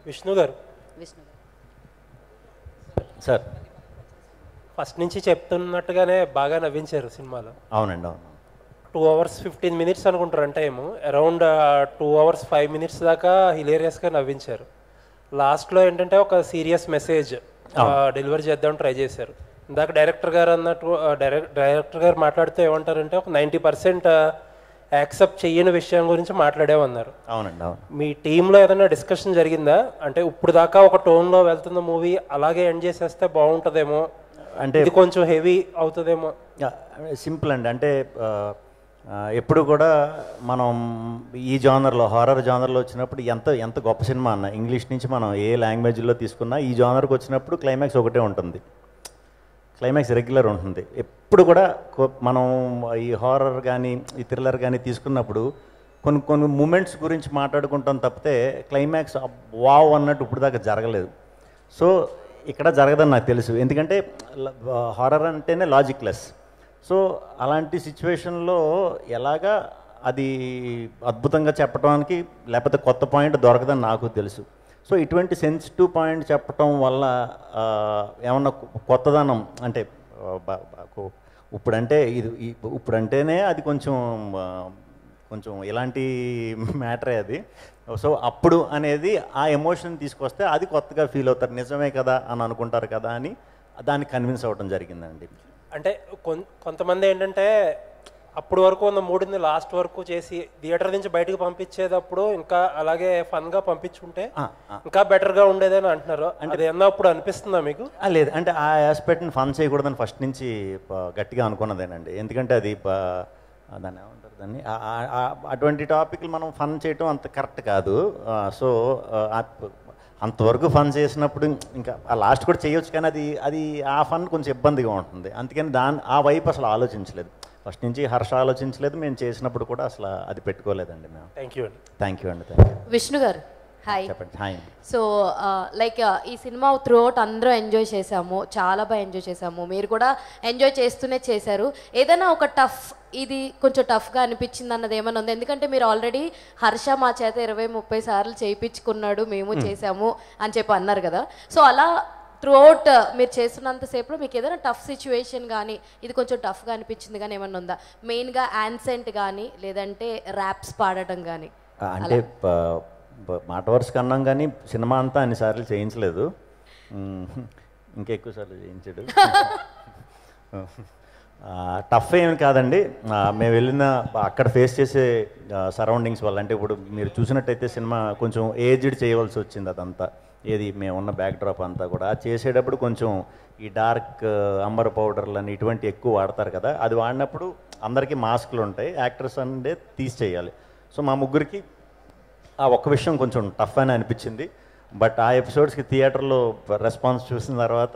విష్ణు గారు sir first నుంచి చెప్తున్నట్టుగానే బాగా నవ్వించారు సినిమాలో. అవునండి, అవును. 2 hours 15 minutes అనుకుంటారు టైము. అరౌండ్ 2 hours 5 minutes దాకా హిలేరియస్గా నవ్వించారు. లాస్ట్లో ఏంటంటే ఒక సీరియస్ మెసేజ్ డెలివరీ చేద్దామని ట్రై చేశారు. ఇందాక డైరెక్టర్ గారు అన్నట్టు డైరెక్టర్ గారు మాట్లాడుతూ ఏమంటారంటే ఒక 90% యాక్సెప్ట్ చెయ్యని విషయం గురించి మాట్లాడేమన్నారు. అవునండి, అవును. మీ టీంలో ఏదైనా డిస్కషన్ జరిగిందా? అంటే ఇప్పుడు దాకా ఒక టోన్లో వెళ్తున్న మూవీ అలాగే ఎండ్ చేసేస్తే బాగుంటుందేమో, అంటే ఇది కొంచెం హెవీ అవుతుందేమో. సింపుల్ అండి. అంటే ఎప్పుడు కూడా మనం ఈ జానర్లో, హారర్ జానర్లో వచ్చినప్పుడు ఎంత గొప్ప సినిమా అన్న, ఇంగ్లీష్ నుంచి మనం ఏ లాంగ్వేజ్లో తీసుకున్నా ఈ జానర్కి వచ్చినప్పుడు క్లైమాక్స్ ఒకటే ఉంటుంది. క్లైమాక్స్ రెగ్యులర్ ఉంటుంది. ఎప్పుడు కూడా మనం ఈ హారర్ కానీ ఈ థ్రిల్లర్ కానీ తీసుకున్నప్పుడు కొన్ని మూమెంట్స్ గురించి మాట్లాడుకుంటాం తప్పితే క్లైమాక్స్ వావ్ అన్నట్టు ఇప్పుడు దాకా జరగలేదు. సో ఇక్కడ జరగదని నాకు తెలుసు, ఎందుకంటే హారర్ అంటేనే లాజిక్లెస్. సో అలాంటి సిచ్యువేషన్లో ఎలాగా అది అద్భుతంగా చెప్పడానికి లేకపోతే కొత్త పాయింట్ దొరకదని నాకు తెలుసు. సో ఇటువంటి సెన్సిటివ్ పాయింట్ చెప్పటం వల్ల ఏమన్నా కొత్తదనం అంటే ఇప్పుడంటేనే అది కొంచెం ఇలాంటి మ్యాటరే అది. సో అప్పుడు అనేది ఆ ఎమోషన్ తీసుకొస్తే అది కొత్తగా ఫీల్ అవుతారు, నిజమే కదా అని అనుకుంటారు కదా అని దాన్ని కన్విన్స్ అవ్వడం జరిగిందండి. అంటే కొంతమంది ఏంటంటే అప్పుడు వరకు ఉన్న మూడుని లాస్ట్ వరకు చేసి థియేటర్ నుంచి బయటకు పంపించేటప్పుడు ఇంకా అలాగే ఫన్గా పంపించుంటే ఇంకా బెటర్గా ఉండేదని అంటున్నారు. అంటే ఏమన్నా అప్పుడు అనిపిస్తుందా మీకు? లేదు, అంటే ఆ ఆస్పెక్ట్ని ఫన్ చేయకూడదని ఫస్ట్ నుంచి గట్టిగా అనుకున్నదేనండి. ఎందుకంటే అది దాన్ని ఏమంటారు, దాన్ని అటువంటి టాపిక్లు మనం ఫన్ చేయటం అంత కరెక్ట్ కాదు. సో అంతవరకు ఫన్ చేసినప్పుడు ఇంకా లాస్ట్ కూడా చేయొచ్చు, కానీ అది ఆ ఫన్ కొంచెం ఇబ్బందిగా ఉంటుంది. అందుకని ఆ వైపు అసలు ఆలోచించలేదు, ఫస్ట్ నుంచి హర్ష ఆలోచించలేదు, మేము చేసినప్పుడు కూడా అసలు అది పెట్టుకోలేదండి మేము. థ్యాంక్ యూ అండి. థ్యాంక్ యూ అండి. విష్ణు గారు హాయ్. చెప్పండి. హాయ్. సో లైక్ ఈ సినిమా త్రూ అవుట్ అందరూ ఎంజాయ్ చేసాము, చాలా బాగా ఎంజాయ్ చేసాము, మీరు కూడా ఎంజాయ్ చేస్తూనే చేశారు. ఏదైనా ఒక ఇది కొంచెం టఫ్గా అనిపించింది అన్నది ఏమైనా ఉంది? ఎందుకంటే మీరు ఆల్రెడీ హర్ష మా చేత 20-30 సార్లు చేయించుకున్నాడు, మేము చేసాము అని చెప్పి అన్నారు కదా. సో అలా త్రూ అవుట్ మీరు చేస్తున్నంతసేపులో మీకు ఏదైనా టఫ్ సిచ్యువేషన్ కానీ ఇది కొంచెం టఫ్గా అనిపించింది కానీ ఏమన్నా ఉందా? మెయిన్గా యాన్సెంట్ కానీ లేదంటే ర్యాప్స్ పాడటం కానీ. అంటే మాట వరుసకు అన్నాం కానీ సినిమా అంతా అన్నిసార్లు చేయించలేదు, ఇంకా ఎక్కువ సార్లు చేయించాడు. టఫ్ ఏమి కాదండి, మేము వెళ్ళిన అక్కడ ఫేస్ చేసే సరౌండింగ్స్ వల్ల. అంటే ఇప్పుడు మీరు చూసినట్టయితే సినిమా కొంచెం ఏజ్డ్ చేయవలసి వచ్చింది, అదంతా ఏది మేము ఉన్న బ్యాక్ డ్రాప్ అంతా కూడా చేసేటప్పుడు కొంచెం ఈ డార్క్ అంబర్ పౌడర్లని ఇటువంటి ఎక్కువ వాడతారు కదా, అది వాడినప్పుడు అందరికీ మాస్కులు ఉంటాయి, యాక్టర్స్ అంటే తీసి చేయాలి. సో మా ముగ్గురికి ఆ ఒక్క విషయం కొంచెం టఫ్ అని అనిపించింది. బట్ ఆ ఎపిసోడ్స్కి థియేటర్లో రెస్పాన్స్ చూసిన తర్వాత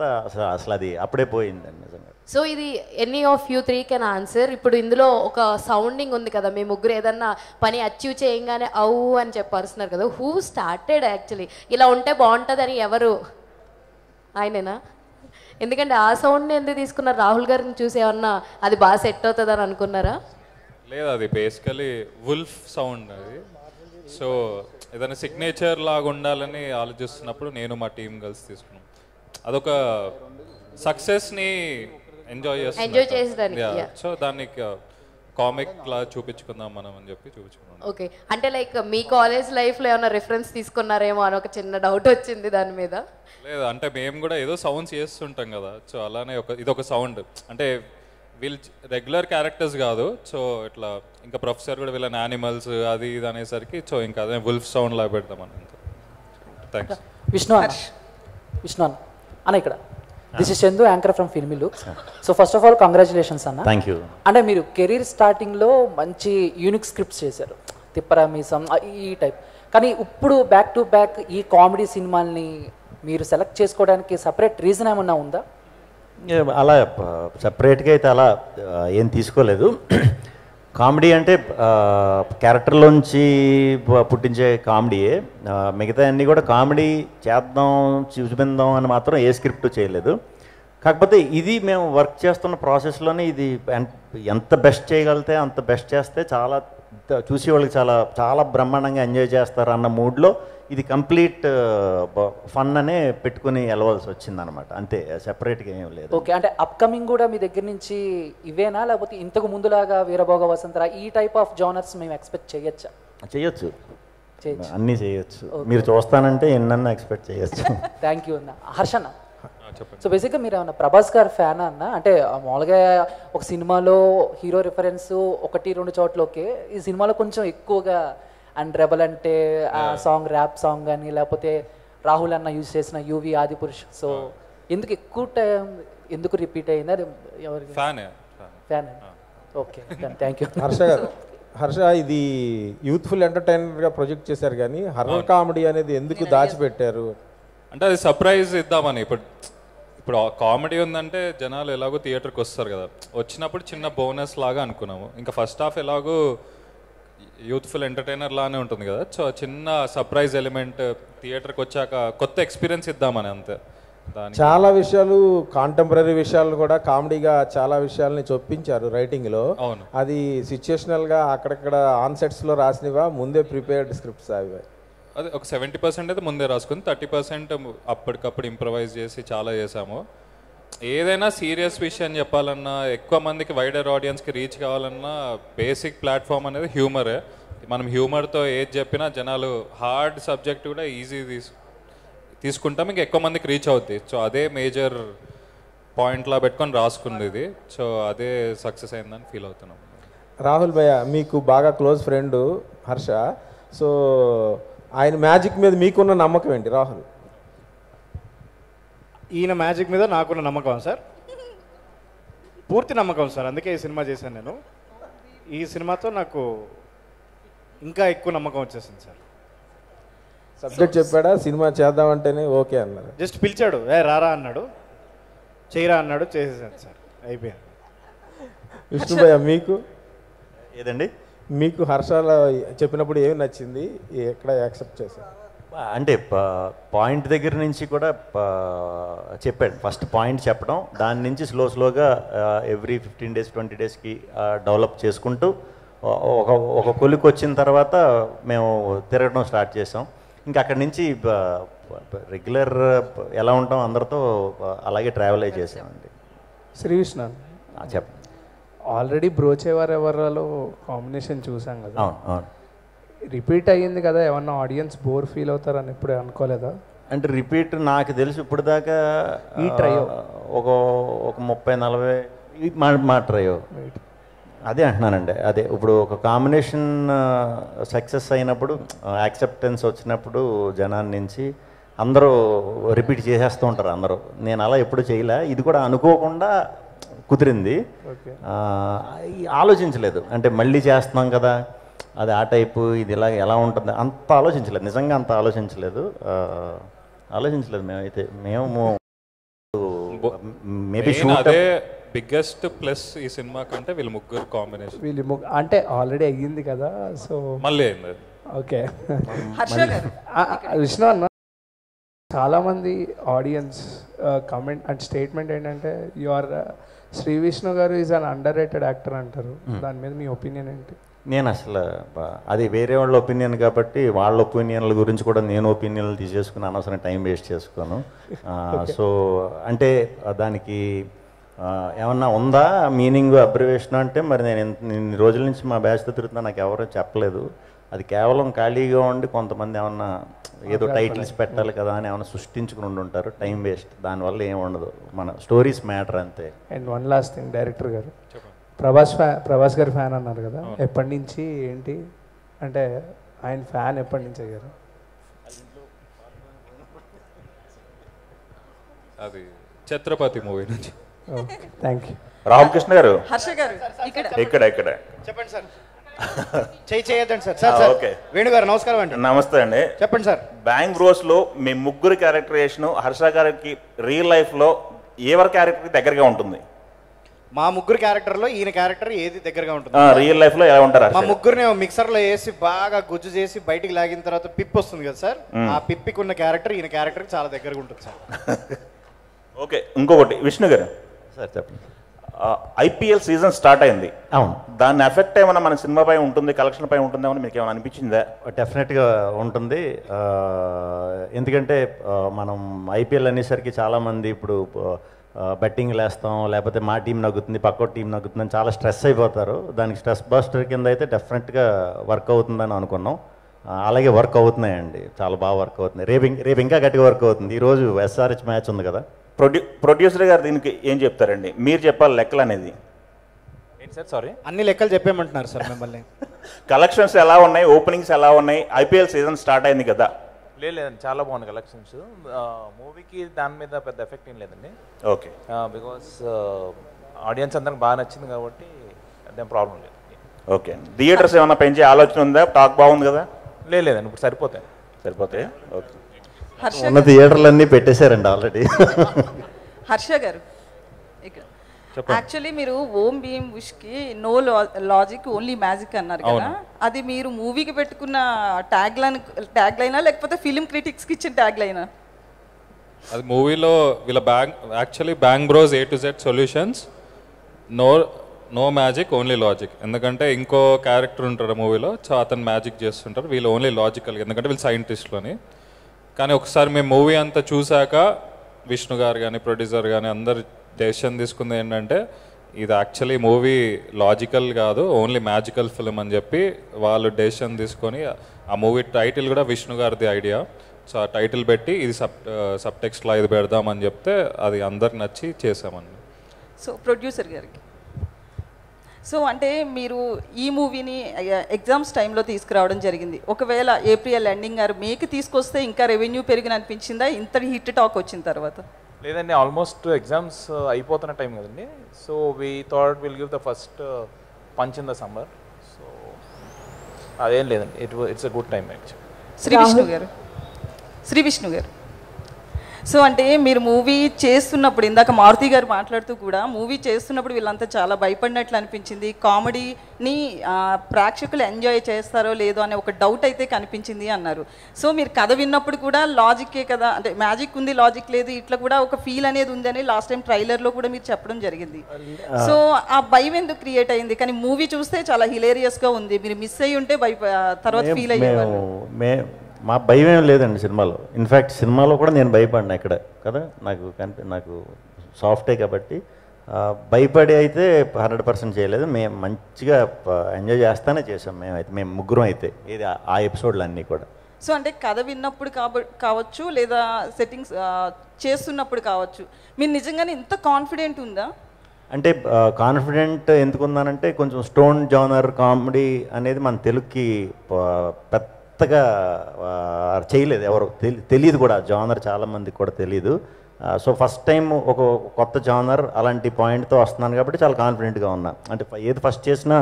అసలు అది అప్పుడే పోయిందండి నిజంగా. సో ఇది any of you 3 can answer. ఇప్పుడు ఇందులో ఒక సౌండింగ్ ఉంది కదా, మీ ముగ్గురు ఏదన్నా పని అచీవ్ చేయగానే అవు అని చెప్పారుస్తున్నారు కదా, హూ స్టార్టెడ్ యాక్చువల్లీ ఇలా ఉంటే బాగుంటుంది అని? ఎవరు? ఆయనేనా? ఎందుకంటే ఆ సౌండ్ని ఎందుకు తీసుకున్నారు? రాహుల్ గారిని చూసి ఏమన్నా అది బాగా సెట్ అవుతుంది అని అనుకున్నారా? లేదు, అది బేసికలీ వుల్ఫ్ సౌండ్ అది. సో ఏదైనా సిగ్నేచర్ లాగా ఉండాలని ఆలోచిస్తున్నప్పుడు నేను మా టీం కలిసి తీసుకున్నాం. అదొక సక్సెస్ని ఎంజాయ్ చేస్తాను. సో దాన్ని కామిక్ లా చూపించుకుందాం మనం అని చెప్పి చూపించుకున్నాం. ఓకే, అంటే లైక్ మీ కాలేజ్ లైఫ్లో ఏమైనా రిఫరెన్స్ తీసుకున్నారేమో అని ఒక చిన్న డౌట్ వచ్చింది దాని మీద. లేదు, అంటే మేము కూడా ఏదో సౌండ్స్ చేస్తుంటాం కదా, సో అలానే ఇదొక సౌండ్. అంటే వీళ్ళు రెగ్యులర్ క్యారెక్టర్స్ కాదు, సో ఇట్లా ఇంకా ప్రొఫెసర్ కూడా వీళ్ళని యానిమల్స్ అది ఇది అనేసరికి సో ఇంకా అదే వుల్ఫ్ సౌండ్ లా పెడతాం అని. థ్యాంక్స్. విష్ణు అన్న ఇక్కడ this is Chandu, anchor from Filmy Looks. So first of all congratulations అన్న. Thank you. అంటే మీరు కెరీర్ స్టార్టింగ్లో మంచి యూనిక్ స్క్రిప్ట్స్ చేశారు, తిప్పరామీసం ఈ టైప్. కానీ ఇప్పుడు బ్యాక్ టు బ్యాక్ ఈ కామెడీ సినిమాల్ని మీరు సెలెక్ట్ చేసుకోవడానికి సపరేట్ రీజన్ ఏమన్నా ఉందా? అలా సపరేట్గా అయితే అలా ఏం తీసుకోలేదు. కామెడీ అంటే క్యారెక్టర్లోంచి పుట్టించే కామెడీయే, మిగతా అన్నీ కూడా కామెడీ చేద్దాం చూపిందాం అని మాత్రం ఏ స్క్రిప్ట్ చేయలేదు. కాకపోతే ఇది మేము వర్క్ చేస్తున్న ప్రాసెస్లోనే ఇది ఎంత బెస్ట్ చేయగలిగితే అంత బెస్ట్ చేస్తే చాలా చూసే వాళ్ళకి చాలా చాలా బ్రహ్మాండంగా ఎంజాయ్ చేస్తారు అన్న మూడ్లో ఇది కంప్లీట్ ఫన్ అనే పెట్టుకుని వెళ్ళవలసి వచ్చిందనమాట, అంతే, సెపరేట్గా ఏం లేదు. ఓకే, అంటే అప్కమింగ్ కూడా మీ దగ్గర నుంచి ఇవేనా, లేకపోతే ఇంతకు ముందులాగా వీరభోగ వసంతరా ఈ టైప్ ఆఫ్ జానర్స్ మేము ఎక్స్పెక్ట్ చేయొచ్చా? చేయొచ్చు, అన్నీ చేయొచ్చు. మీరు చూస్తానంటే ఎన్నన్నా ఎక్స్పెక్ట్ చేయొచ్చు. థ్యాంక్ యూ అన్న. హర్షన్న, సో బేసిక్గా మీరు ఏమన్నా ప్రభాస్ గారు ఫ్యానా అన్న? అంటే మామూలుగా ఒక సినిమాలో హీరో రిఫరెన్స్ 1-2 చోట్ల ఓకే, ఈ సినిమాలో కొంచెం ఎక్కువగా అండ్ రెబల్ అంటే ఆ సాంగ్, ర్యాప్ సాంగ్ కానీ, లేకపోతే రాహుల్ అన్న యూజ్ చేసిన యూవి ఆదిపురుష్, సో ఎందుకు ఎక్కువ టైం ఎందుకు రిపీట్ అయింది? అది ఎవరికి fan? Okay, thank you. Harsha, ఇది యూత్ఫుల్ ఎంటర్టైనర్గా ప్రొజెక్ట్ చేశారు కానీ హర్రర్ కామెడీ అనేది ఎందుకు దాచిపెట్టారు? అంటే అది సర్ప్రైజ్ ఇద్దామని. ఇప్పుడు కామెడీ ఉందంటే జనాలు ఎలాగో థియేటర్కి వస్తారు కదా, వచ్చినప్పుడు చిన్న బోనస్ లాగా అనుకున్నాము. ఇంకా ఫస్ట్ హాఫ్ ఎలాగో యూత్ఫుల్ ఎంటర్టైనర్ లానే ఉంటుంది కదా, సో చిన్న సర్ప్రైజ్ ఎలిమెంట్ థియేటర్కి వచ్చాక కొత్త ఎక్స్పీరియన్స్ ఇద్దామని, అంతే. చాలా విషయాలు కాంటెంపరీ విషయాలు కూడా కామెడీగా చాలా విషయాల్ని చొప్పించారు రైటింగ్లో. అవును, అది సిచ్యుయేషనల్గా అక్కడక్కడ ఆన్సెట్స్లో రాసినవా, ముందే ప్రిపేర్డ్ స్క్రిప్ట్స్ అవి? అదే ఒక 70% అయితే ముందే రాసుకుని 30% అప్పటికప్పుడు ఇంప్రవైజ్ చేసి చాలా చేసాము. ఏదైనా సీరియస్ విషయం చెప్పాలన్నా, ఎక్కువ మందికి వైడర్ ఆడియన్స్కి రీచ్ కావాలన్నా బేసిక్ ప్లాట్ఫామ్ అనేది హ్యూమరే. మనం హ్యూమర్తో ఏది చెప్పినా జనాలు హార్డ్ సబ్జెక్ట్ కూడా ఈజీ తీసుకుంటాం, ఇంకా ఎక్కువ మందికి రీచ్ అవుద్ది. సో అదే మేజర్ పాయింట్లా పెట్టుకొని రాసుకుంది ఇది, సో అదే సక్సెస్ అయిందని ఫీల్ అవుతున్నాం. రాహుల్ భయ్య మీకు బాగా క్లోజ్ ఫ్రెండ్ హర్ష, సో ఆయన మ్యాజిక్ మీద మీకున్న నమ్మకం ఏంటి రాహుల్? ఈయన మ్యాజిక్ మీద నాకున్న నమ్మకం సార్, పూర్తి నమ్మకం సార్. అందుకే ఈ సినిమా చేశాను నేను. ఈ సినిమాతో నాకు ఇంకా ఎక్కువ నమ్మకం వచ్చేసింది సార్. సబ్జెక్ట్ చెప్పాడా, సినిమా చేద్దామంటేనే ఓకే అన్నారు? జస్ట్ పిలిచాడు, రారా అన్నాడు, చేయరా అన్నాడు, చేసేసాను సార్, అయిపోయింది. విష్ణుభయ్య మీకు ఏదండి, మీకు హర్షాల చెప్పినప్పుడు ఏమి నచ్చింది, ఎక్కడ యాక్సెప్ట్ చేశారు? అంటే పాయింట్ దగ్గర నుంచి కూడా చెప్పాడు. ఫస్ట్ పాయింట్ చెప్పడం, దాని నుంచి స్లోగా ఎవ్రీ 15 days 20 daysకి డెవలప్ చేసుకుంటూ ఒక కొలికి వచ్చిన తర్వాత మేము తిరగడం స్టార్ట్ చేసాం. ఇంకా అక్కడి నుంచి రెగ్యులర్ ఎలా ఉంటాం అందరితో అలాగే ట్రావెల్ అయి చేసామండి. శ్రీవిష్ణ చెప్పండి. ఆల్రెడీ బ్రోచేవారు ఎవరిలో కాంబినేషన్ చూసాం కదా, అవును అవును, రిపీట్ అయ్యింది కదా, ఏమన్నా ఆడియన్స్ బోర్ ఫీల్ అవుతారని ఎప్పుడే అనుకోలేదా? అంటే రిపీట్ నాకు తెలుసు ఇప్పుడు దాకా ఈ ట్రయో ఒక 30-40 మా ట్రయో అదే అంటున్నానండి. అదే ఇప్పుడు ఒక కాంబినేషన్ సక్సెస్ అయినప్పుడు, యాక్సెప్టెన్స్ వచ్చినప్పుడు జనాన్ని నుంచి అందరూ రిపీట్ చేసేస్తూ ఉంటారు అందరూ. నేను అలా ఎప్పుడు చేయలే, ఇది కూడా అనుకోకుండా కుదిరింది. ఆలోచించలేదు, అంటే మళ్ళీ చేస్తున్నాం కదా అది ఆ టైపు, ఇది ఇలా ఎలా ఉంటుంది అంత ఆలోచించలేదు, నిజంగా అంత ఆలోచించలేదు మేమైతే. మేము మేబీ అదే బిగ్గెస్ట్ ప్లస్ ఈ సినిమా కంటే వీళ్ళు ముగ్గురు కాంబినేషన్. అంటే ఆల్రెడీ అయ్యింది కదా, సో మళ్ళీ అయింది. ఓకే విష్ణు అన్న, చాలామంది ఆడియన్స్ కమెంట్ అండ్ స్టేట్మెంట్ ఏంటంటే శ్రీ విష్ణు గారు is an under rated actor అంటారు. దాని మీద మీ ఒపీనియన్ ఏంటి? నేను అసలు అది వేరే వాళ్ళ ఒపీనియన్ కాబట్టి వాళ్ళ ఒపీనియన్ల గురించి కూడా నేను ఒపీనియన్లు తీసేసుకుని అనవసరం టైం వేస్ట్ చేసుకోను. సో అంటే దానికి ఏమన్నా ఉందా మీనింగ్, అబ్రివేషన్ అంటే మరి నేను ఇన్ని రోజుల నుంచి మా బ్యాచ్తో తిరుగుతున్నా, నాకు ఎవరో చెప్పలేదు. అది కేవలం ఖాళీగా ఉండి కొంతమంది ఏమన్నా ఏదో టైటిల్స్ పెట్టాలి కదా అని ఏమైనా సృష్టించుకుని ఉండుంటారు, టైం వేస్ట్. దానివల్ల ఏమి ఉండదు, మన స్టోరీస్ మ్యాటర్ అంతే. And one last thing, director గారు ప్రభాస్ గారి ఫ్యాన్ అన్నారు కదా, ఎప్పటి నుంచి ఏంటి అంటే ఆయన ఫ్యాన్ ఎప్పటి నుంచి అయ్యారు? అది ఛత్రపతి మూవీ నుంచి. Thank you. రామకృష్ణ గారు, హర్ష గారు ఇక్కడ చెప్పండి సార్. చేయొద్దండి సార్. సార్ ఓకే, వేణు గారు నమస్కారం అండి. నమస్తే అండి, చెప్పండి సార్. బ్యాంగ్ బ్రోస్లో మీ ముగ్గురు క్యారెక్టరేషన్ హర్ష గారికి రియల్ లైఫ్లో ఎవరి క్యారెక్టర్కి దగ్గరగా ఉంటుంది? మా ముగ్గురు క్యారెక్టర్లో ఈయన క్యారెక్టర్ ఏది దగ్గరగా ఉంటుంది? రియల్ లైఫ్లో ఎలా ఉంటారు? మా ముగ్గురిని మిక్సర్లో వేసి బాగా గుజ్జు చేసి బయటికి లాగిన తర్వాత పిప్ వస్తుంది కదా సార్, ఆ పిప్పికి ఉన్న క్యారెక్టర్ ఈయన క్యారెక్టర్కి చాలా దగ్గరగా ఉంటుంది సార్. ఓకే, ఇంకొకటి విష్ణు గారు సార్ చెప్పండి. ఐపీఎల్ సీజన్ స్టార్ట్ అయింది. అవును, దాని ఎఫెక్ట్ ఏమైనా మన సినిమాపై ఉంటుంది, కలెక్షన్ పై ఉంటుందేమో మీకు ఏమైనా అనిపించిందా? డెఫినెట్గా ఉంటుంది. ఎందుకంటే మనం ఐపీఎల్ అనేసరికి చాలామంది ఇప్పుడు బెట్టింగ్లు వేస్తాం, లేకపోతే మా టీం నగ్గుతుంది, పక్కో టీం నగ్గుతుంది అని చాలా స్ట్రెస్ అయిపోతారు. దానికి స్ట్రెస్ బస్టర్ కింద అయితే డెఫినెట్గా వర్క్ అవుతుందని అనుకున్నాం. అలాగే వర్క్ అవుతున్నాయండి, చాలా బాగా వర్క్ అవుతుంది. రేపు ఇంకా గట్టిగా వర్క్ అవుతుంది. ఈరోజు ఎస్ఆర్హెచ్ మ్యాచ్ ఉంది కదా. ప్రొడ్యూసర్ గారు దీనికి ఏం చెప్తారండి? మీరు చెప్పాలి లెక్కలు అనేది. ఏంటి సార్? సారీ, అన్ని లెక్కలు చెప్పేయమంటున్నారు సార్ మిమ్మల్ని. కలెక్షన్స్ ఎలా ఉన్నాయి, ఓపెనింగ్స్ ఎలా ఉన్నాయి? ఐపీఎల్ సీజన్ స్టార్ట్ అయింది కదా. లేదండి, చాలా బాగుంది కలెక్షన్స్. మూవీకి దాని మీద పెద్ద ఎఫెక్ట్ ఏం లేదండి. ఓకే, బికాస్ ఆడియన్స్ అందరికి బాగా నచ్చింది కాబట్టి అదేం ప్రాబ్లం లేదు. ఓకే, థియేటర్స్ ఏమైనా పెంచే ఆలోచన ఉందా? టాక్ బాగుంది కదా. లేదండి, ఇప్పుడు సరిపోతాయి. ఓకే, ఉన్న థియేటర్లన్నీ పెట్టేశారండి ఆల్రెడీ. హర్ష గారు, ఇక్కడ యాక్చువల్లీ మీరు ఓం భీమ్ విష్కి నో లాజిక్ ఓన్లీ మ్యాజిక్ అన్నారు కదా, అది మీరు మూవీకి పెట్టుకున్న ట్యాగ్ లైనా లేకపోతే ఫిలిం క్రిటిక్స్కి ఇచ్చిన ట్యాగ్ లైనా? అది మూవీలో వీళ్ళ actually bank bros A to Z solutions, no magic only logic. ఎందుకంటే ఇంకో క్యారెక్టర్ ఉంటారు మూవీలో, అతను మ్యాజిక్ చేస్తుంటారు, వీళ్ళు ఓన్లీ లాజికల్, ఎందుకంటే వీళ్ళు సైంటిస్టులని. కానీ ఒకసారి మేము మూవీ అంతా చూశాక విష్ణు గారు కానీ ప్రొడ్యూసర్ కానీ అందరు డెసిషన్ తీసుకుంది ఏంటంటే ఇది యాక్చువల్లీ మూవీ లాజికల్ కాదు, ఓన్లీ మ్యాజికల్ ఫిల్మ్ అని చెప్పి వాళ్ళు డెసిషన్ తీసుకొని ఆ మూవీ టైటిల్ కూడా విష్ణు గారిది ఐడియా. సో ఆ టైటిల్ పెట్టి ఇది సబ్ టెక్స్ట్లో ఇది పెడదామని చెప్తే అది అందరికి నచ్చి చేసామండి. సో ప్రొడ్యూసర్ గారికి, సో అంటే మీరు ఈ మూవీని ఎగ్జామ్స్ టైంలో తీసుకురావడం జరిగింది. ఒకవేళ ఏప్రిల్ ఎండింగ్ గారు మేకి తీసుకొస్తే ఇంకా రెవెన్యూ పెరిగిన అనిపించిందా ఇంత హిట్ టాక్ వచ్చిన తర్వాత? లేదండి, ఆల్మోస్ట్ ఎగ్జామ్స్ అయిపోతున్న టైం కదండి. So we thought will give the first punch in the summer. So అదేం లేదండి, it's a good time actually. Sree Vishnu గారు, సో అంటే మీరు మూవీ చేస్తున్నప్పుడు ఇందాక మారుతి గారు మాట్లాడుతూ కూడా మూవీ చేస్తున్నప్పుడు వీళ్ళంతా చాలా భయపడినట్లు అనిపించింది. కామెడీని ప్రేక్షకులు ఎంజాయ్ చేస్తారో లేదో అనే ఒక డౌట్ అయితే కనిపించింది అన్నారు. సో మీరు కథ విన్నప్పుడు కూడా లాజిక్కే కదా, అంటే మ్యాజిక్ ఉంది లాజిక్ లేదు, ఇట్లా కూడా ఒక ఫీల్ అనేది ఉందని లాస్ట్ టైం ట్రైలర్లో కూడా మీరు చెప్పడం జరిగింది. సో ఆ భయం ఎందుకు క్రియేట్ అయింది? కానీ మూవీ చూస్తే చాలా హిలేరియస్గా ఉంది, మీరు మిస్ అయ్యి ఉంటే తర్వాత ఫీల్ అయ్యేవారు. మా భయం ఏం లేదండి సినిమాలో. ఇన్ఫ్యాక్ట్ సినిమాలో కూడా నేను భయపడినా ఇక్కడ కదా, నాకు సాఫ్టే కాబట్టి భయపడి అయితే 100% చేయలేదు. మేము మంచిగా ఎంజాయ్ చేస్తానే చేసాం మేము ముగ్గురం అయితే ఇది ఆ ఎపిసోడ్లు అన్నీ కూడా. సో అంటే కథ విన్నప్పుడు కావచ్చు లేదా సెట్టింగ్స్ చేస్తున్నప్పుడు కావచ్చు, మీరు నిజంగానే ఇంత కాన్ఫిడెంట్ ఉందా? అంటే కాన్ఫిడెంట్ ఎందుకుందానంటే కొంచెం స్టోన్ జానర్ కామెడీ అనేది మన తెలుగుకి పెద్దగా చేయలేదు, ఎవరు తెలియదు కూడా, జానర్ చాలామందికి కూడా తెలియదు. సో ఫస్ట్ టైం ఒక కొత్త జానర్ అలాంటి పాయింట్తో వస్తున్నాను కాబట్టి చాలా కాన్ఫిడెంట్గా ఉన్నా. అంటే ఏది ఫస్ట్ చేసినా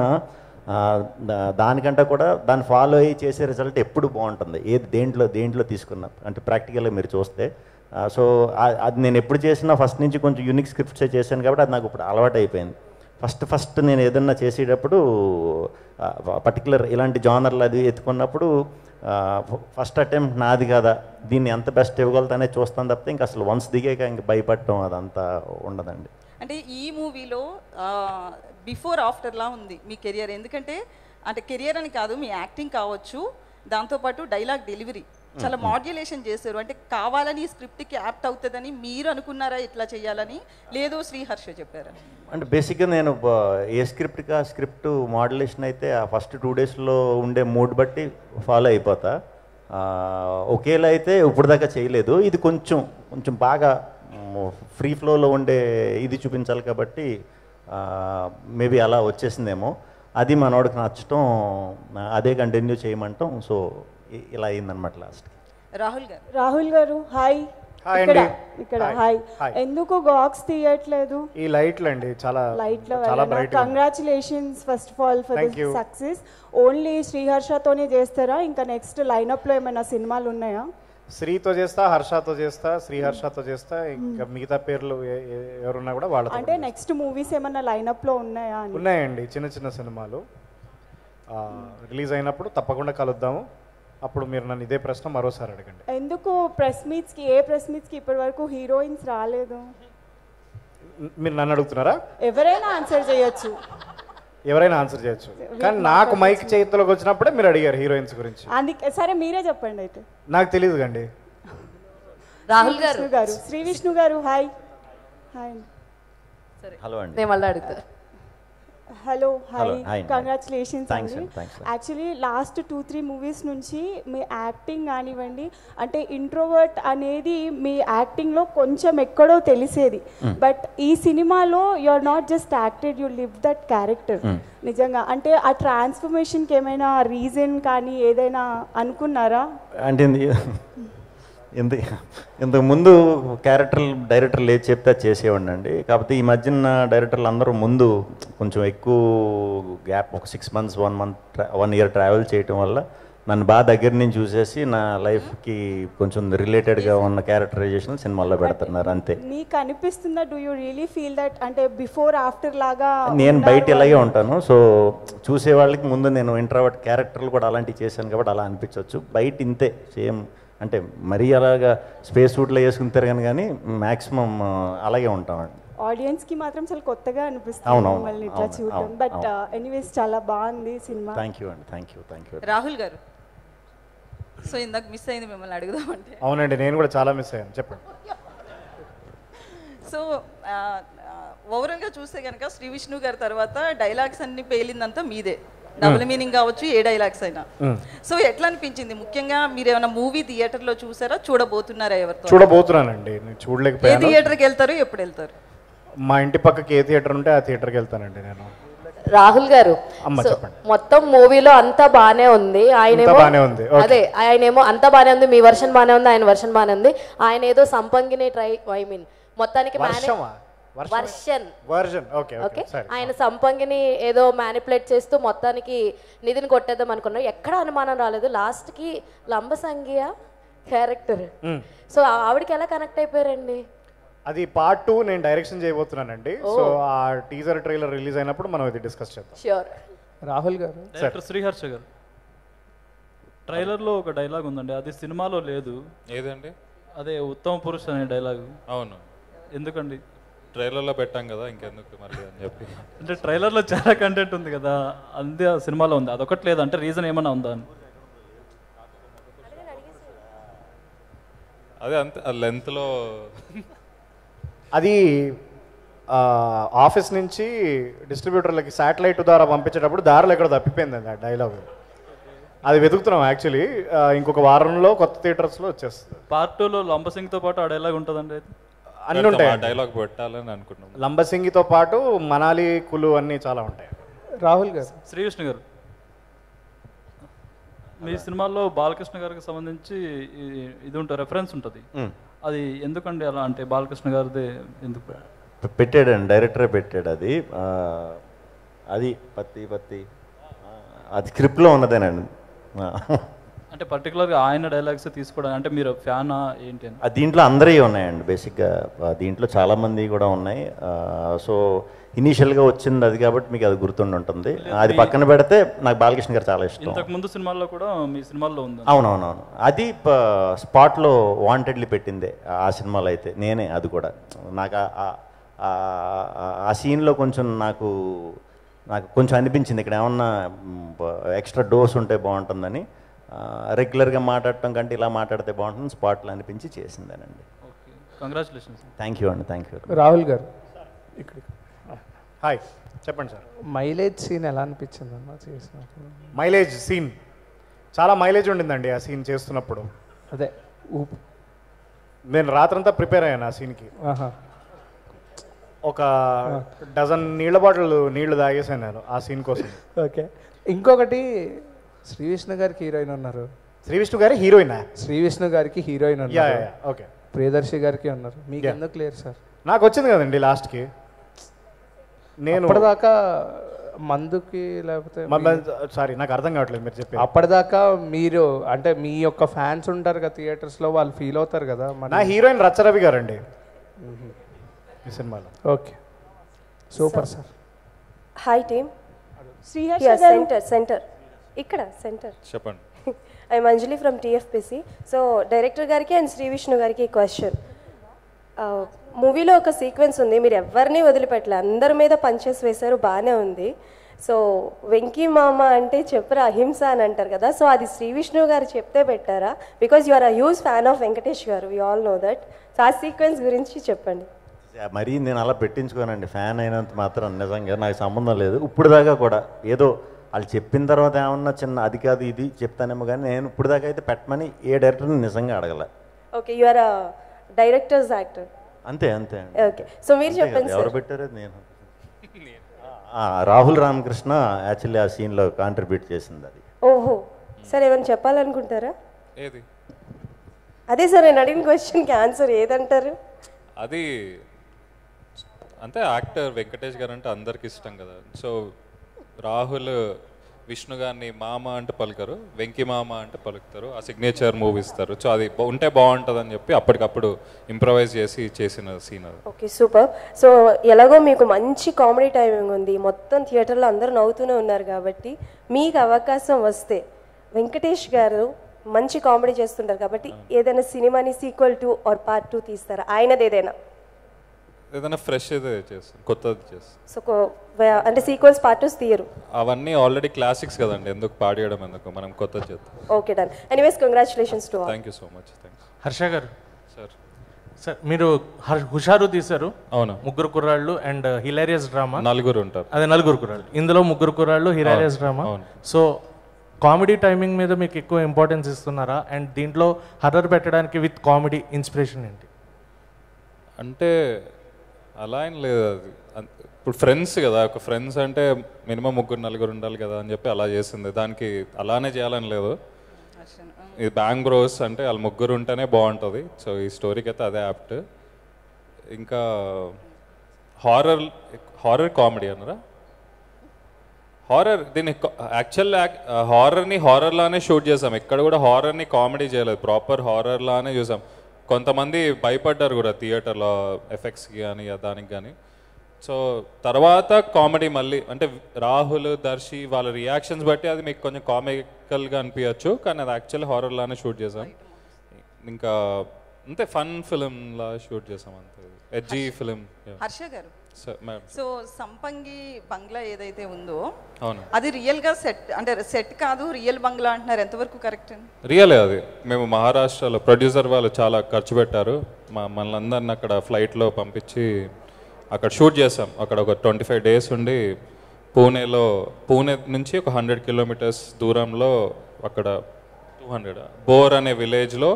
దానికంటే కూడా దాన్ని ఫాలో అయ్యి చేసే రిజల్ట్ ఎప్పుడు బాగుంటుంది, ఏది దేంట్లో తీసుకున్నా అంటే ప్రాక్టికల్గా మీరు చూస్తే. సో అది నేను ఎప్పుడు చేసినా ఫస్ట్ నుంచి కొంచెం యూనిక్ స్క్రిప్ట్సే చేశాను కాబట్టి అది నాకు ఇప్పుడు అలవాటు అయిపోయింది. ఫస్ట్ నేను ఏదన్నా చేసేటప్పుడు పర్టికులర్ ఇలాంటి జానర్లు అది ఎత్తుకున్నప్పుడు ఫస్ట్ అటెంప్ట్ నాది కదా, దీన్ని ఎంత బెస్ట్ ఇవ్వగలుగుతానే చూస్తాను తప్పితే ఇంకా అసలు వన్స్ దిగాక ఇంక భయపడటం అదంతా ఉండదండి. అంటే ఈ మూవీలో బిఫోర్ ఆఫ్టర్లా ఉంది మీ కెరియర్, ఎందుకంటే అంటే కెరియర్ అని కాదు, మీ యాక్టింగ్ కావచ్చు, దాంతోపాటు డైలాగ్ డెలివరీ చాలా మాడ్యులేషన్ చేశారు. అంటే కావాలని స్క్రిప్ట్కి యాప్ట్ అవుతుందని మీరు అనుకున్నారా ఇట్లా చేయాలని, లేదు శ్రీహర్ష చెప్పారా? అంటే బేసిక్గా నేను ఏ స్క్రిప్ట్కి ఆ స్క్రిప్ట్ మాడ్యులేషన్ అయితే ఆ ఫస్ట్ 2 డేస్లో ఉండే మూడ్ బట్టి ఫాలో అయిపోతా. ఒకేలా అయితే ఇప్పుడు దాకా చేయలేదు. ఇది కొంచెం బాగా ఫ్రీ ఫ్లోలో ఉండే ఇది చూపించాలి కాబట్టి మేబీ అలా వచ్చేసిందేమో. అది మనోడికి నచ్చటం, అదే కంటిన్యూ చేయమంటాం. సో ఇలా అయిందనమాట లాస్ట్. రాహుల్ గారు హాయ్. ఇక్కడ హాయ్. ఎందుకు గాక్స్ తీయట్లేదు? ఈ లైట్లు అండి చాలా bright. Congratulations first of all for this success. Only శ్రీహర్షతోనే చేస్తారా, ఇంకా నెక్స్ట్ లైనప్ లో ఏమైనా సినిమాలు ఉన్నాయా? శ్రీతో చేస్తా, హర్షతో చేస్తా, శ్రీహర్షతో చేస్తా, ఇంకా మిగతా పేర్లు ఎవరున్నా కూడా వాళ్ళతో. అంటే నెక్స్ట్ మూవీస్ ఏమైనా లైనప్ లో ఉన్నాయా? ఉన్నాయండి, చిన్న సినిమాలు రిలీజ్ అయినప్పుడు తప్పకుండా కలుద్దాము. అప్పుడు మీరు నన్ను ఇదే ప్రశ్న మరోసారి అడగండి. ఎందుకు ప్రెస్ మీట్స్కి ఇప్పటి వరకు హీరోయిన్స్ రాలేదు? మీరు నన్ను అడుగుతున్నారా? ఎవరైనా ఆన్సర్ చేయొచ్చు. ఎవరైనా ఆన్సర్ చేయొచ్చు, కానీ నాకు మైక్ చేతిలోకి వచ్చినప్పుడే మీరు అడిగారు హీరోయిన్స్ గురించి. అందుకే సరే మీరే చెప్పండి అయితే. నాకు తెలియదు కండి. రాహుల్ గారు, శ్రీ విష్ణు గారు హాయ్. హాయ్. హలో అండి. నేను మళ్ళీ అడుగుతా. Hello hi, Hi. Congratulations Thanks అండి. అండి, thanks. యాక్చువల్లీ లాస్ట్ 2-3 మూవీస్ నుంచి మీ యాక్టింగ్ కానివ్వండి, అంటే ఇంట్రోవర్ట్ అనేది మీ యాక్టింగ్లో కొంచెం ఎక్కడో తెలిసేది. బట్ ఈ సినిమాలో you are not just acted, you live that character. నిజంగా అంటే ఆ ట్రాన్స్ఫర్మేషన్కి ఏమైనా రీజన్ కానీ ఏదైనా అనుకున్నారా? అంటే ఇంతకు ముందు క్యారెక్టర్ డైరెక్టర్లు ఏది చెప్తే అది చేసేవాడిని అండి. కాకపోతే ఈ మధ్యన డైరెక్టర్లు అందరూ ముందు కొంచెం ఎక్కువ గ్యాప్, ఒక 6 months 1 year ట్రావెల్ చేయటం వల్ల నన్ను బాగా దగ్గర నుంచి చూసేసి నా లైఫ్కి కొంచెం రిలేటెడ్గా ఉన్న క్యారెక్టరైజేషన్ సినిమాల్లో పెడుతున్నారు అంతే. మీకు అనిపిస్తుందా, do you really feel that అంటే బిఫోర్ ఆఫ్టర్ లాగా? నేను బయట ఇలాగే ఉంటాను. సో చూసే వాళ్ళకి ముందు నేను ఇంట్రావర్ట్ క్యారెక్టర్లు కూడా అలాంటివి చేశాను కాబట్టి అలా అనిపించవచ్చు. బయట ఇంతే సేమ్, అంటే మరీ అలాగా స్పేస్ సూట్లో వేసుకుని తిరగను కానీ మ్యాక్సిమం అలాగే ఉంటామండి. ఆడియన్స్కి మాత్రం చాలా కొత్తగా అనిపిస్తుంది అవును, మిమ్మల్ని ఇట్లా చూడడం. బట్ ఎనీవేస్ చాలా బాగుంది సినిమా. థ్యాంక్ యూ అండి, థ్యాంక్ యూ. రాహుల్ గారు, సో ఇందాక మిస్ అయింది మిమ్మల్ని అడుగుదామంటే. అవునండి, నేను కూడా చాలా మిస్ అయ్యాను. చెప్పండి. సో ఓవరాల్గా చూస్తే కనుక శ్రీ విష్ణు గారి తర్వాత డైలాగ్స్ అన్ని పేలిందంతా మీదే. డబుల్ మీనింగ్ కావచ్చు, ఏ డైలాగ్స్ అయినా. సో ఎట్లా అనిపించింది? ముఖ్యంగా మీరు ఏమైనా మూవీ థియేటర్లో చూసారా, చూడబోతున్నారా? ఎవరితో? చూడబోతున్నానండి, నేను చూడలేకపోయాను. ఏ థియేటర్కి వెళ్తారు, ఎప్పుడు వెళ్తారు? మా ఇంటి పక్కకి ఏ థియేటర్ ఉంటే ఆ థియేటర్కి వెళ్తానండి నేను. రాహుల్ గారు, మొత్తం మూవీలో అంతా బానే ఉంది, ఆయనేమో అదే ఆయనేమో అంతా బానే ఉంది, మీ వర్షన్ బానే ఉంది, ఆయన వర్షన్ బానే ఉంది. ఆయన ఏదో సంపంగిని మొత్తానికి ఆయన సంపంగిని ఏదో మ్యానిపులేట్ చేస్తూ మొత్తానికి నిధిని కొట్టేద్దాం అనుకున్నారు. ఎక్కడ అనుమానం రాలేదు. లాస్ట్ కి లంబసంగియ క్యారెక్టర్, సో ఆవిడకి ఎలా కనెక్ట్ అయిపోయారండి? అది Part 2 నేను డైరెక్షన్ చేయబోతున్నానండి. సో ఆ టీజర్ ట్రైలర్ రిలీజ్ అయినప్పుడు మనం ఇది డిస్కస్ చేద్దాం. ష్యూర్. రాహుల్ గారు, డైరెక్టర్ శ్రీహర్ష గారు, ట్రైలర్లో ఒక డైలాగ్ ఉందండి, అది సినిమాలో లేదు. ఏదండి? అదే ఉత్తమ పురుష్ అనే డైలాగ్. అవును. ఎందుకండి? ట్రైలర్లో పెట్టాం కదా, ఇంకెందుకు మళ్ళీ అని చెప్పి. అంటే ట్రైలర్లో చాలా కంటెంట్ ఉంది కదా, అంతే ఆ సినిమాలో ఉంది, అదొకటి లేదు అంటే రీజన్ ఏమన్నా ఉందా అని? అదే అంతే, ఆ లెంత్లో అది ఆఫీస్ నుంచి డిస్ట్రిబ్యూటర్లకి శాటిలైట్ ద్వారా పంపించేటప్పుడు దారిలో ఎక్కడ తప్పిపోయిందండి ఆ డైలాగ్. అది వెతుకుతున్నాం యాక్చువల్లీ. ఇంకొక వారంలో కొత్త థియేటర్స్లో వచ్చేస్తుంది. Part 2లో లంబసింగ్తో పాటు ఆ డైలాగ్ ఉంటుందండి. అయితే అన్నీ ఉంటాయి, డైలాగ్ పెట్టాలని అనుకుంటున్నాం. లంబసింగితో పాటు మనాలి కులు అన్నీ చాలా ఉంటాయి. రాహుల్ గారు, శ్రీ విష్ణు గారు, మీ సినిమాల్లో బాలకృష్ణ గారికి సంబంధించి ఇది ఉంటుంది, రెఫరెన్స్ ఉంటుంది, అది ఎందుకండి అలా? అంటే బాలకృష్ణ గారిది ఎందుకు పెట్టాడండి? డైరెక్టరే పెట్టాడు అది. అది పత్తి అది స్క్రిప్ట్లో ఉన్నదేనండి. అంటే పర్టికులర్గా ఆయన డైలాగ్స్ తీసుకోవడం అంటే మీరు ఫ్యానా ఏంటి అని? దీంట్లో అందరివి ఉన్నాయండి బేసిక్గా, దీంట్లో చాలామంది కూడా ఉన్నాయి. సో ఇనీషియల్గా వచ్చింది అది కాబట్టి మీకు అది గుర్తుండి ఉంటుంది. అది పక్కన పెడితే నాకు బాలకృష్ణ గారు చాలా ఇష్టం. ఇంతకు ముందు సినిమాల్లో కూడా మీ సినిమాల్లో ఉంది. అవునవునవును, అది స్పాట్లో వాంటెడ్లీ పెట్టిందే ఆ సినిమాలో అయితే నేనే. అది కూడా నాకు ఆ సీన్లో కొంచెం నాకు కొంచెం అనిపించింది ఇక్కడ ఏమన్నా ఎక్స్ట్రా డోస్ ఉంటే బాగుంటుందని. రెగ్యులర్గా మాట్లాడటం కంటే ఇలా మాట్లాడితే బాగుంటుంది స్పాట్లో అనిపించి చేసిందేనండి. కంగ్రాచులేషన్స్. థ్యాంక్ యూ అండి, థ్యాంక్ యూ. రాహుల్ గారు, ఇక్కడ హాయ్, చెప్పండి సార్. మైలేజ్ సీన్ ఎలా అనిపించింది అన్న చేసినప్పుడు? మైలేజ్ సీన్ చాలా మైలేజ్ ఉండిందండి ఆ సీన్ చేస్తున్నప్పుడు. అదే నేను రాత్రంతా ప్రిపేర్ అయ్యాను ఆ సీన్కి. ఒక డజన్ నీళ్ళ బాటిల్ నీళ్లు తాగేసాను నేను ఆ సీన్ కోసం. ఓకే, ఇంకొకటి శ్రీ విష్ణు గారికి హీరోయిన్ ఉన్నారు. శ్రీ విష్ణు గారి హీరోయినా? శ్రీ విష్ణు గారికి హీరోయిన్ ఉన్నారు. ఓకే, ప్రియదర్శి గారికి ఉన్నారు. మీకు ఎందుకు లేరు సార్? నాకు వచ్చింది కదండి లాస్ట్కి. నేను అప్పటిదాకా మందుకి లేకపోతే సారీ నాకు అర్థం కావట్లేదు మీరు చెప్పి. అప్పటిదాకా మీరు అంటే మీ యొక్క ఫ్యాన్స్ ఉంటారు కదా థియేటర్స్లో, వాళ్ళు ఫీల్ అవుతారు కదా. నా హీరోయిన్ రచ్చరవి గారండి ఈ సినిమాలో. Okay, super sir. Hi team. Centre ఇక్కడ సెంటర్ చెప్పండి. I'm Anjali from TFPC. So director గారికి అండ్ శ్రీ విష్ణు గారికి క్వశ్చన్. మూవీలో ఒక సీక్వెన్స్ ఉంది, మీరు ఎవరిని వదిలిపెట్టలే, అందరి మీద పంచెస్ వేశారు, బాగానే ఉంది. సో వెంకీ మామ అంటే చెప్పరా అహింస అని అంటారు కదా, సో అది శ్రీ విష్ణు గారు చెప్తే పెట్టారా? Because you are a huge fan of Venkatesh గారు, we all know that. So ఆ సీక్వెన్స్ గురించి చెప్పండి. మరీ నేను అలా పెట్టించుకోనండి, ఫ్యాన్ అయినంత మాత్రం నిజంగా నాకు సంబంధం లేదు. ఇప్పుడు దాకా కూడా ఏదో వాళ్ళు చెప్పిన తర్వాత ఏమన్నా చిన్న అది కాదు ఇది చెప్తానేమో, కానీ నేను ఇప్పుడు దాకా అయితే పెట్టమని ఏ డైరెక్టర్ని నిజంగా అడగల. Okay, you are a director's actor. అంతే అంతే. ఓకే, సో మీరు చెప్పండి. ఎవరు పెట్టారు? నేను రాహుల్ రామకృష్ణ యాక్చువల్లీ ఆ సీన్లో కాంట్రిబ్యూట్ చేసింది అది. ఓహో, సార్ ఏమైనా చెప్పాలనుకుంటారా? ఏది? అదే సార్ నేను అడిగిన క్వశ్చన్కి ఆన్సర్ ఏదంటారు? అది అంతే, యాక్టర్ వెంకటేష్ గారు అంటే అందరికి ఇష్టం కదా. సో రాహుల్ విష్ణు గారిని మామ అంటే పలుకరు, వెంకీ మామ అంటే పలుకుతారు, ఆ సిగ్నేచర్ మూవీ ఇస్తారు. సో అది ఉంటే బాగుంటుంది అని చెప్పి అప్పటికప్పుడు ఇంప్రవైజ్ చేసి చేసిన సీన్ అది. Okay, super. సో ఎలాగో మీకు మంచి కామెడీ టైమింగ్ ఉంది, మొత్తం థియేటర్లో అందరూ నవ్వుతూనే ఉన్నారు కాబట్టి మీకు అవకాశం వస్తే వెంకటేష్ గారు మంచి కామెడీ చేస్తుంటారు కాబట్టి ఏదైనా సినిమాని సీక్వెల్ 2 ఆర్ పార్ట్ 2 తీస్తారా? ఆయనది ఏదైనా ఫ్రెష్ అయితే చేస్తాను, కొత్తది చేస్తాను. సో అంటే సీక్వెల్స్ పార్ట్ 2 తీయరు? అవన్నీ ఆల్రెడీ క్లాసిక్స్ కదండి, ఎందుకు పాడేయడం, ఎందుకు, మనం కొత్తది చేద్దాం. Okay, done. Anyways congratulations to all. Thank you so much. Thanks. Harsha గారు సార్, సార్ మీరు హుషారు తీశారు. అవును. ముగ్గురు కుర్రాళ్ళు అండ్ హిలారియస్ డ్రామా. నలుగురు ఉంటారు. అదే నలుగురు కుర్రాళ్ళు, ఇందులో ముగ్గురు కుర్రాళ్ళు hilarious drama. So comedy timing మీద మీకు ఎక్కువ ఇంపార్టెన్స్ ఇస్తున్నారా? అండ్ దీంట్లో హర్రర్ పెట్టడానికి విత్ కామెడీ ఇన్స్పిరేషన్ ఏంటి? అంటే అలా ఏం లేదు, అది ఇప్పుడు ఫ్రెండ్స్ కదా, ఒక ఫ్రెండ్స్ అంటే మినిమం ముగ్గురు నలుగురు ఉండాలి కదా అని చెప్పి అలా చేసింది. దానికి అలానే చేయాలని లేదు. ఇది బ్యాంగ్ బ్రోస్ అంటే వాళ్ళు ముగ్గురు ఉంటేనే బాగుంటుంది. సో ఈ స్టోరీకి అయితే అదే యాప్ట్. ఇంకా హారర్ కామెడీ అన్నారా? హారర్, దీన్ని యాక్చువల్ హారర్ని హారర్లానే షూట్ చేసాం, ఎక్కడ కూడా హారర్ని కామెడీ చేయలేదు, ప్రాపర్ హారర్లానే చూసాం. కొంతమంది భయపడ్డారు కూడా థియేటర్లో ఎఫెక్ట్స్కి కానీ దానికి కానీ. సో తర్వాత కామెడీ మళ్ళీ అంటే రాహుల్, దర్శి వాళ్ళ రియాక్షన్స్ బట్టి అది మీకు కొంచెం కామికల్గా అనిపించచ్చు, కానీ అది యాక్చువల్లీ హారర్లానే షూట్ చేసాం. ఇంకా అంతే ఫన్ ఫిలింలా షూట్ చేసాం, అంతే ఎడ్జీ ఫిలిం. హర్ష గారు, సో సంపంగి బంగ్లా ఏదైతే ఉందో అవును, అది రియల్ గా సెట్ అంటే సెట్ కాదు, రియల్ బంగ్లా అంటున్నారు, ఎంతవరకు కరెక్ట్? రియలే అది. మేము మహారాష్ట్రలో ప్రొడ్యూసర్ వాళ్ళు చాలా ఖర్చు పెట్టారు, మనల్ని అక్కడ ఫ్లైట్లో పంపించి అక్కడ షూట్ చేసాం. అక్కడ ఒక 25 days ఉండి పూణే నుంచి ఒక 100 kilometers దూరంలో అక్కడ 200 బోర్ అనే విలేజ్లో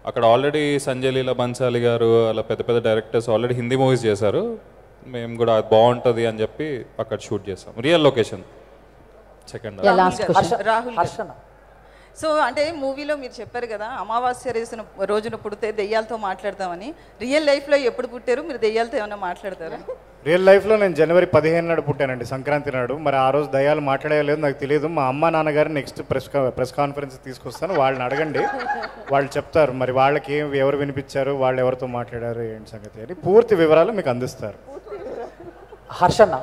అక్కడ ఆల్రెడీ సంజయ్ లీలా బన్సాలి గారు అలా పెద్ద పెద్ద డైరెక్టర్స్ ఆల్రెడీ హిందీ మూవీస్ చేశారు. మేము కూడా అది బాగుంటుంది అని చెప్పి అక్కడ షూట్ చేసాం, real location. Second Rahul, so అంటే మూవీలో మీరు చెప్పారు కదా అమావాస్య రోజున పుడితే దెయ్యాలతో మాట్లాడతామని, రియల్ లైఫ్లో ఎప్పుడు పుట్టారు మీరు? దెయ్యాలతో ఏమైనా మాట్లాడతారా? రియల్ లైఫ్లో నేను January 15 నాడు పుట్టానండి, సంక్రాంతి నాడు. మరి ఆ రోజు దయ్యాలు మాట్లాడలేదు నాకు తెలియదు. మా అమ్మ నాన్నగారు నెక్స్ట్ ప్రెస్ కాన్ఫరెన్స్ తీసుకొస్తాను, వాళ్ళని అడగండి, వాళ్ళు చెప్తారు మరి వాళ్ళకి ఎవరు వినిపించారు, వాళ్ళు ఎవరితో మాట్లాడారు ఏంటి సంగతి అని పూర్తి వివరాలు మీకు అందిస్తారు. హర్షన్న,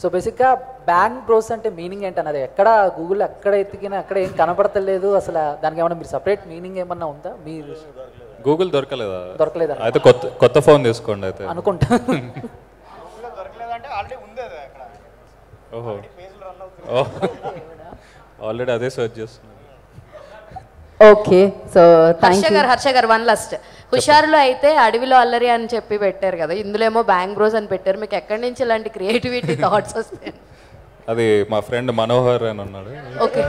సో బేసిక్గా బ్యాంగ్ బ్రోస్ అంటే మీనింగ్ ఏంటి అన్నది ఎక్కడ గూగుల్ ఎక్కడ ఎత్తికినా అక్కడ ఏం కనపడతలేదు. అసలు దానికి ఏమన్నా మీరు సపరేట్ మీనింగ్ ఏమన్నా ఉందా? మీరు గూగుల్ దొరకలేదా? దొరకలేదా? అయితే కొత్త ఫోన్ తీసుకోండి అయితే అనుకుంటా. ఓహో, ఆల్రెడీ అదే సర్చ్ చేస్తున్నాను. ఓకే, సో హర్ష గారు వన్ లాస్ట్. హుషారులో అయితే అడవిలో అల్లరి అని చెప్పి పెట్టారు కదా, ఇందులో ఏమో బ్యాంగ్ బ్రోస్ అని పెట్టారు. మీకు ఎక్కడి నుంచి ఇలాంటి క్రియేటివిటీ థాట్స్ వస్తాయి? అది మా ఫ్రెండ్ మనోహర్ అని ఉన్నాడు. ఓకే,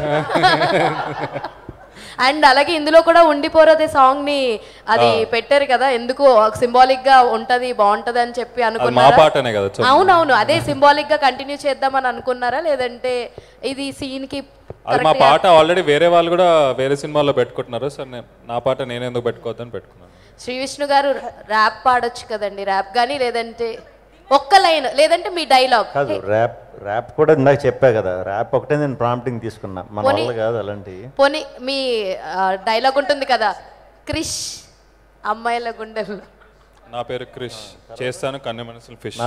అండ్ అలాగే ఇందులో కూడా ఉండిపోరదే సాంగ్ ని అది పెట్టారు కదా, ఎందుకు సింబాలిక్ గా ఉంటది, బాగుంటది అని చెప్పి అనుకున్నారా? అవునవును, అదే సింబాలిక్ గా కంటిన్యూ చేద్దామని అనుకున్నారా, లేదంటే ఇది సీన్ కి? అది మా పాట ఆల్రెడీ వేరే వాళ్ళు కూడా వేరే సినిమాల్లో పెట్టుకుంటున్నారు, సార్ నా పాట నేను ఎందుకు పెట్టుకోవద్దని పెట్టుకున్నాను. శ్రీ విష్ణు గారు ర్యాప్ పాడొచ్చు కదండి, ర్యాప్ కానీ లేదంటే ఒక్క లైన్, లేదంటే మీ డైలాగ్. కాదు, ర్యాప్ కూడా ఇందాక చెప్పా కదా, ర్యాప్ ఒకటే నేను ప్రాంప్టింగ్ తీసుకున్నా, మన వల్ల కాదు అలాంటి. పోనీ మీ డైలాగ్ ఉంటుంది కదా, క్రిష్ అమ్మాయిల గుండెలు. నా పేరు క్రిష్, చేస్తాను కన్నె మనసులు ఫిష్.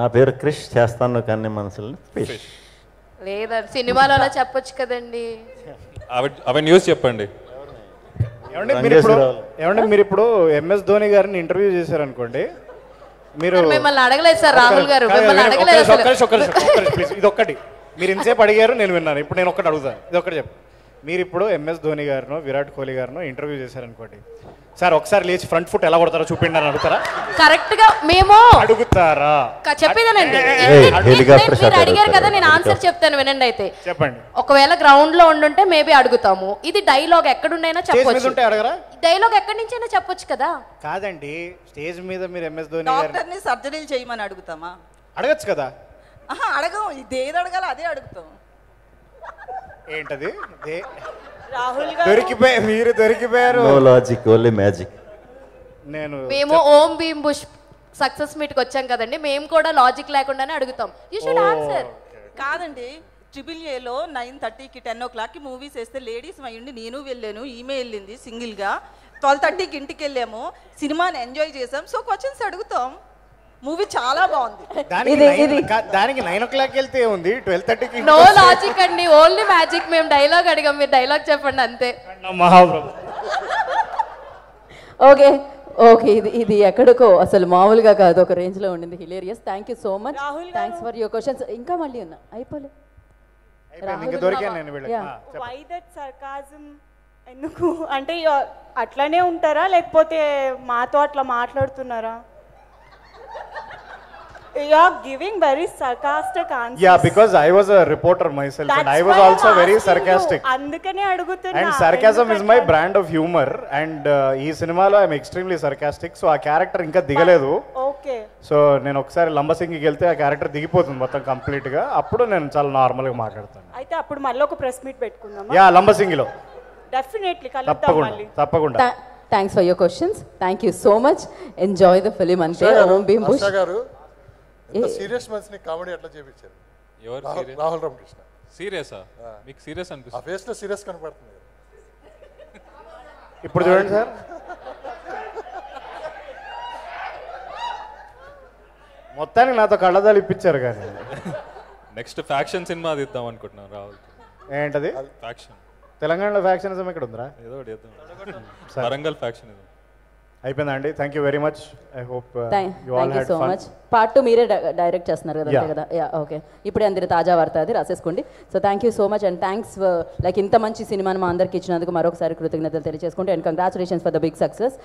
నా పేరు క్రిష్, చేస్తాను కన్నె మనసులు ఫిష్. లేదా సినిమాలో అలా చెప్పొచ్చు కదండి. అవి న్యూస్ చెప్పండి. మీరు ఇప్పుడు ఎంఎస్ ధోని గారిని ఇంటర్వ్యూ చేశారనుకోండి, మీరు మిమ్మల్ని అడగలేదు సార్ రాహుల్ గారు, మిమ్మల్ని అడగలేదు. ఇది ఒక్కటి మీరు ఇంతసేపు అడిగారు, నేను విన్నాను. ఇప్పుడు నేను ఒక్కటి అడుగుతాను, ఇది ఒక్కటి చెప్పు. మీరు ఇప్పుడు ఎంఎస్ ధోని గారినో విరాట్ కోహ్లీ గారినో ఇంటర్వ్యూ చేశారనుకోండి, సార్ ఒకసారి లేచి ఫ్రంట్ ఫుట్ ఎలా కొడతారో చూపిండి అని అడుగుతారా? కరెక్ట్ గా మేము అడుగుతారా? చెప్పేదానండి, మీరు అడిగారు కదా, నేను ఆన్సర్ చెప్తాను వినండి. అయితే చెప్పండి. ఒకవేళ గ్రౌండ్ లో ఉండుంటే మేబీ అడుగుతాము. ఇది డైలాగ్ ఎక్కడుండైనా చెప్పొచ్చు, అడగరా? డైలాగ్ ఎక్కడి నుంచైనా చెప్పొచ్చు కదా. కాదండి, స్టేజ్ మీద మీరు ఎంఎస్ ధోని డాక్టర్ని సర్జరీలు చేయమని అడుగుతామా? అడగచ్చు కదా. అడగం, ఇది ఏది అడగాలో అదే అడుగుతాం. ఏంటది? రాహుల్ మీరు దొరికిపోయారు. No logic, only magic. మేము Om Bheem Bush success meet కి వచ్చాం కదండి, మేము కూడా లాజిక్ లేకుండానే అడుగుతాం. You should answer. కాదండి, AAAలో 9:30కి 10 o'clockకి మూవీస్ వేస్తే లేడీస్ అయ్యుండి నేను వెళ్ళాను, ఈమె వెళ్ళింది సింగిల్గా. 12:30కి ఇంటికి వెళ్ళాము, సినిమాని ఎంజాయ్ చేసాం. సో క్వశ్చన్స్ అడుగుతాం. మూవీ చాలా బాగుంది. దానికి 9 o'clock వెళ్తే ఉంది, 12:30కి నో లాజిక్ అండి, ఓన్లీ మ్యాజిక్. మేము డైలాగ్ అడిగాం, మీరు డైలాగ్ చెప్పండి అంతే. మహాప్రభు. ఓకే ఓకే, ఇది ఎక్కడికో అసలు మామూలుగా కాదు, ఒక రేంజ్ లో ఉండింది. Hilarious. Thank you so much, thanks for your questions. ఇంకా మళ్ళీ ఉన్నా అయిపోలే. Why that sarcasm? ఎందుకు అంటే అట్లానే ఉంటారా లేకపోతే మాతో అట్లా మాట్లాడుతున్నారా? You are giving very sarcastic answers. Yeah, because I was a reporter myself and I was also very sarcastic. అందుకనే అడుగుతున్నా. And sarcasm is my brand of humor and ఈ సినిమాలో I am extremely sarcastic. So ఆ character ఇంకా దిగలేదు. Okay. So నేను ఒకసారి లంబసింగికి వెళ్తే ఆ క్యారెక్టర్ దిగిపోతుంది మొత్తం కంప్లీట్ గా. అప్పుడు నేను చాలా నార్మల్ గా మాట్లాడతాను. అయితే అప్పుడు మళ్ళీ ఒక ప్రెస్ మీట్ పెట్టుకుందామా? యా, లంబసింగిలో డెఫినెట్లీ కలుద్దాం మళ్ళీ. తప్పకుండా. Thanks for your questions. Thank you so much. Enjoy the film. అంతే. ఓం భీమ్ బుష్ సీరియస్ మనిషిని కామెడీ ఎట్లా చేయించారు? ఎవరు రాహుల్ రామకృష్ణ. సీరియసా? మీకు సీరియస్ అనిపిస్తుంది? ఆ ఫేస్ లో సీరియస్ కనపడుతుంది. ఇప్పుడు చూడండి సార్, మొత్తానికి నాతో కళ్ళదాలు ఇప్పించారు. కానీ నెక్స్ట్ ఫ్యాక్షన్ సినిమా తీద్దాం అనుకుంటున్నాను రాహుల్. ఏంటది? ఫ్యాక్షన్. తెలంగాణలో ఫ్యాక్షనిజం ఎక్కడ ఉందిరా? ఏదో ఒకటి చేద్దాం. వరంగల్ ఫ్యాక్షనిజం. అయిపోయిందా అండి? Thank you very much. I hope you all had so fun. Much. Part 2 మీరే డైరెక్ట్ చేస్తున్నారు కదా, అంతే కదా? Yeah, okay. ఇప్పుడే అందరి తాజా వార్త అది రాసేసుకోండి. So thank you so much and thanks like ఇంత మంచి సినిమాను మా అందరికి ఇచ్చినందుకు మరొకసారి కృతజ్ఞతలు తెలియజేసుకుంటే and congratulations for the big success.